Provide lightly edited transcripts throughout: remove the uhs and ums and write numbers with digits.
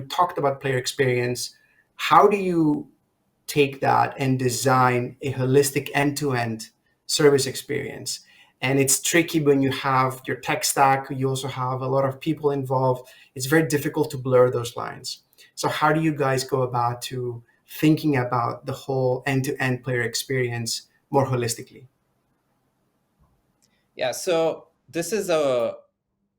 we talked about player experience. How do you take that and design a holistic end-to-end service experience? And it's tricky when you have your tech stack, you also have a lot of people involved. It's very difficult to blur those lines. So how do you guys go about to thinking about the whole end-to-end player experience more holistically? Yeah, so this is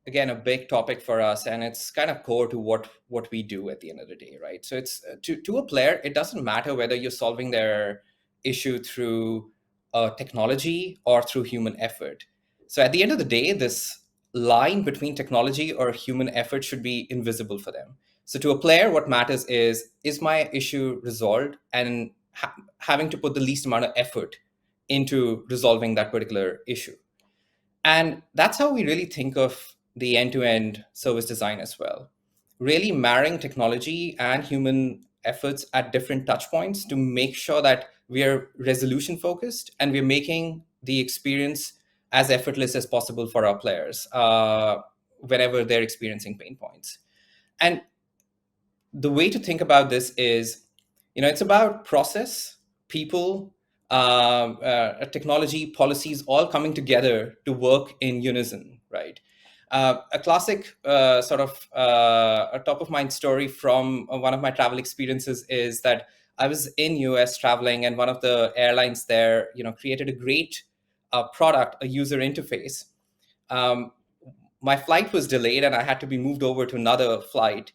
again a big topic for us, and it's kind of core to what we do at the end of the day, right? So it's to a player, it doesn't matter whether you're solving their issue through technology or through human effort. So at the end of the day, this line between technology or human effort should be invisible for them. So to a player, what matters is my issue resolved, and having to put the least amount of effort into resolving that particular issue. And that's how we really think of the end-to-end service design as well. Really marrying technology and human efforts at different touch points to make sure that we are resolution focused and we're making the experience as effortless as possible for our players whenever they're experiencing pain points. And the way to think about this is, it's about process, people, technology, policies, all coming together to work in unison, right? A classic sort of a top of mind story from one of my travel experiences is that I was in US traveling, and one of the airlines there, created a great product, a user interface. Um, my flight was delayed, and I had to be moved over to another flight,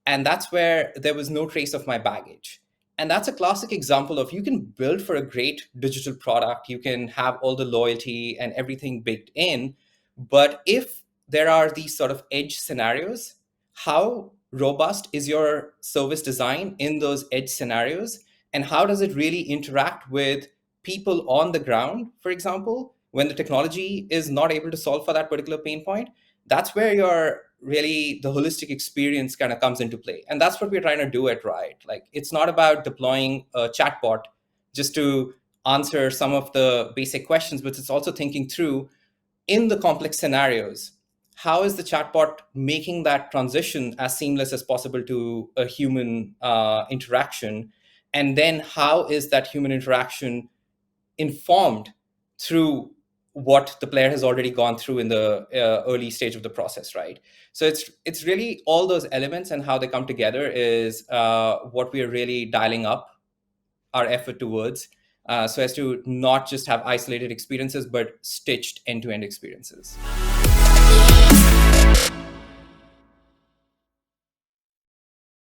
and that's where there was no trace of my baggage. And that's a classic example of, you can build for a great digital product, you can have all the loyalty and everything baked in, but if there are these sort of edge scenarios, how robust is your service design in those edge scenarios, and how does it really interact with people on the ground, for example, when the technology is not able to solve for that particular pain point? That's where your really the holistic experience kind of comes into play. And that's what we're trying to do at Riot. Like, it's not about deploying a chatbot just to answer some of the basic questions, but it's also thinking through, in the complex scenarios, how is the chatbot making that transition as seamless as possible to a human interaction? And then how is that human interaction informed through what the player has already gone through in the early stage of the process, right? So it's really all those elements, and how they come together is what we are really dialing up our effort towards, so as to not just have isolated experiences, but stitched end-to-end experiences.